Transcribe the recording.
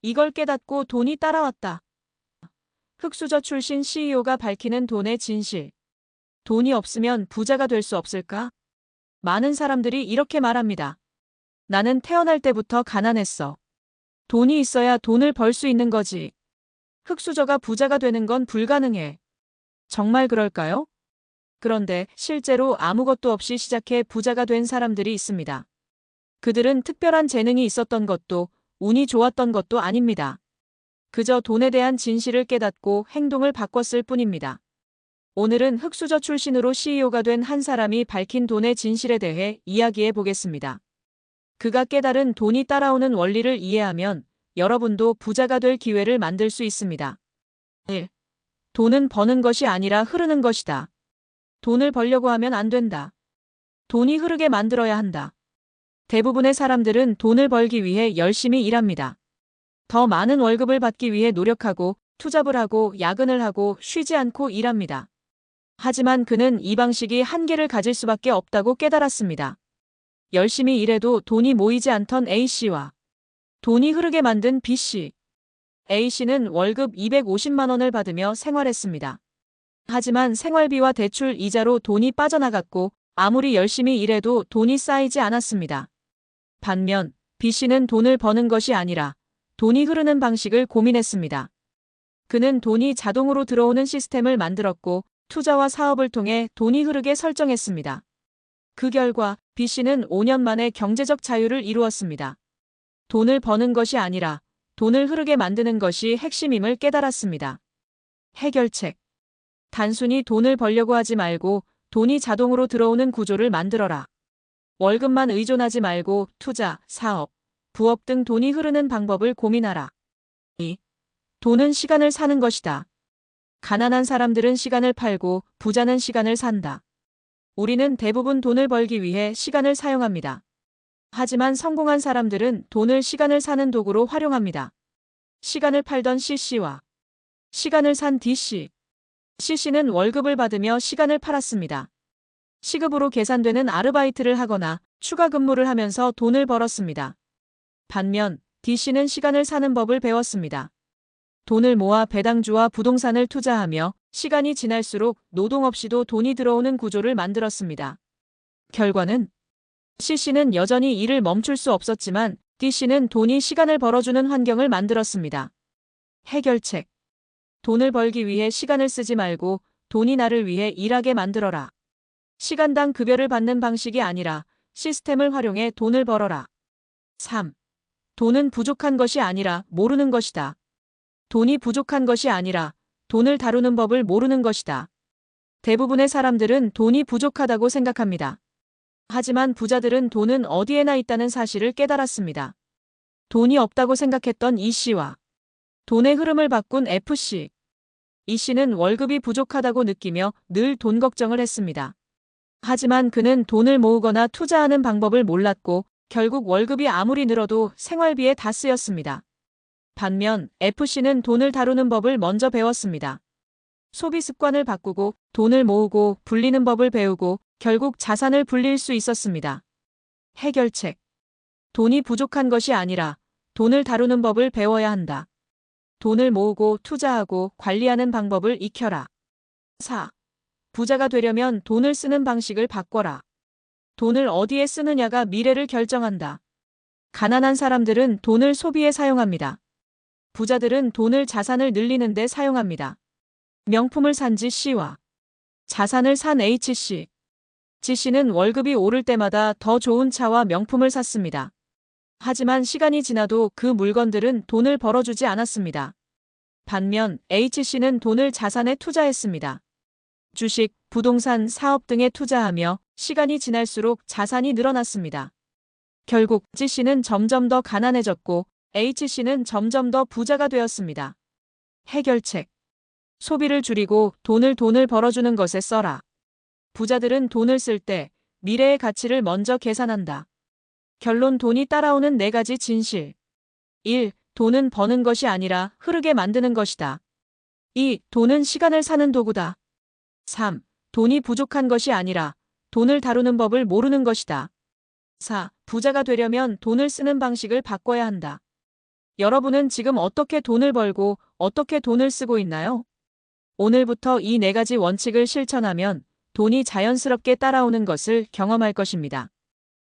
이걸 깨닫고 돈이 따라왔다. 흑수저 출신 CEO가 밝히는 돈의 진실. 돈이 없으면 부자가 될 수 없을까? 많은 사람들이 이렇게 말합니다. 나는 태어날 때부터 가난했어. 돈이 있어야 돈을 벌 수 있는 거지. 흑수저가 부자가 되는 건 불가능해. 정말 그럴까요? 그런데 실제로 아무것도 없이 시작해 부자가 된 사람들이 있습니다. 그들은 특별한 재능이 있었던 것도 운이 좋았던 것도 아닙니다. 그저 돈에 대한 진실을 깨닫고 행동을 바꿨을 뿐입니다. 오늘은 흑수저 출신으로 CEO가 된 한 사람이 밝힌 돈의 진실에 대해 이야기해 보겠습니다. 그가 깨달은 돈이 따라오는 원리를 이해하면 여러분도 부자가 될 기회를 만들 수 있습니다. 1. 돈은 버는 것이 아니라 흐르는 것이다. 돈을 벌려고 하면 안 된다. 돈이 흐르게 만들어야 한다. 대부분의 사람들은 돈을 벌기 위해 열심히 일합니다. 더 많은 월급을 받기 위해 노력하고 투잡을 하고 야근을 하고 쉬지 않고 일합니다. 하지만 그는 이 방식이 한계를 가질 수밖에 없다고 깨달았습니다. 열심히 일해도 돈이 모이지 않던 A씨와 돈이 흐르게 만든 B씨. A씨는 월급 250만 원을 받으며 생활했습니다. 하지만 생활비와 대출 이자로 돈이 빠져나갔고 아무리 열심히 일해도 돈이 쌓이지 않았습니다. 반면 B씨는 돈을 버는 것이 아니라 돈이 흐르는 방식을 고민했습니다. 그는 돈이 자동으로 들어오는 시스템을 만들었고 투자와 사업을 통해 돈이 흐르게 설정했습니다. 그 결과 B씨는 5년 만에 경제적 자유를 이루었습니다. 돈을 버는 것이 아니라 돈을 흐르게 만드는 것이 핵심임을 깨달았습니다. 해결책. 단순히 돈을 벌려고 하지 말고 돈이 자동으로 들어오는 구조를 만들어라. 월급만 의존하지 말고 투자, 사업, 부업 등 돈이 흐르는 방법을 고민하라. 2. 돈은 시간을 사는 것이다. 가난한 사람들은 시간을 팔고 부자는 시간을 산다. 우리는 대부분 돈을 벌기 위해 시간을 사용합니다. 하지만 성공한 사람들은 돈을 시간을 사는 도구로 활용합니다. 시간을 팔던 C씨와 시간을 산 D씨. C씨는 월급을 받으며 시간을 팔았습니다. 시급으로 계산되는 아르바이트를 하거나 추가 근무를 하면서 돈을 벌었습니다. 반면 D씨는 시간을 사는 법을 배웠습니다. 돈을 모아 배당주와 부동산을 투자하며 시간이 지날수록 노동 없이도 돈이 들어오는 구조를 만들었습니다. 결과는 C씨는 여전히 일을 멈출 수 없었지만 D씨는 돈이 시간을 벌어주는 환경을 만들었습니다. 해결책. 돈을 벌기 위해 시간을 쓰지 말고 돈이 나를 위해 일하게 만들어라. 시간당 급여를 받는 방식이 아니라 시스템을 활용해 돈을 벌어라. 3. 돈은 부족한 것이 아니라 모르는 것이다. 돈이 부족한 것이 아니라 돈을 다루는 법을 모르는 것이다. 대부분의 사람들은 돈이 부족하다고 생각합니다. 하지만 부자들은 돈은 어디에나 있다는 사실을 깨달았습니다. 돈이 없다고 생각했던 E씨와 돈의 흐름을 바꾼 F씨. E씨는 월급이 부족하다고 느끼며 늘 돈 걱정을 했습니다. 하지만 그는 돈을 모으거나 투자하는 방법을 몰랐고 결국 월급이 아무리 늘어도 생활비에 다 쓰였습니다. 반면 F씨는 돈을 다루는 법을 먼저 배웠습니다. 소비 습관을 바꾸고 돈을 모으고 불리는 법을 배우고 결국 자산을 불릴 수 있었습니다. 해결책. 돈이 부족한 것이 아니라 돈을 다루는 법을 배워야 한다. 돈을 모으고 투자하고 관리하는 방법을 익혀라. 4. 부자가 되려면 돈을 쓰는 방식을 바꿔라. 돈을 어디에 쓰느냐가 미래를 결정한다. 가난한 사람들은 돈을 소비에 사용합니다. 부자들은 돈을 자산을 늘리는 데 사용합니다. 명품을 산 G씨와 자산을 산 H씨. G씨는 월급이 오를 때마다 더 좋은 차와 명품을 샀습니다. 하지만 시간이 지나도 그 물건들은 돈을 벌어주지 않았습니다. 반면 H씨는 돈을 자산에 투자했습니다. 주식, 부동산, 사업 등에 투자하며 시간이 지날수록 자산이 늘어났습니다. 결국 G씨는 점점 더 가난해졌고 H씨는 점점 더 부자가 되었습니다. 해결책. 소비를 줄이고 돈을 벌어주는 것에 써라. 부자들은 돈을 쓸 때 미래의 가치를 먼저 계산한다. 결론. 돈이 따라오는 4가지 진실. 1. 돈은 버는 것이 아니라 흐르게 만드는 것이다. 2. 돈은 시간을 사는 도구다. 3. 돈이 부족한 것이 아니라 돈을 다루는 법을 모르는 것이다. 4. 부자가 되려면 돈을 쓰는 방식을 바꿔야 한다. 여러분은 지금 어떻게 돈을 벌고 어떻게 돈을 쓰고 있나요? 오늘부터 이 네 가지 원칙을 실천하면 돈이 자연스럽게 따라오는 것을 경험할 것입니다.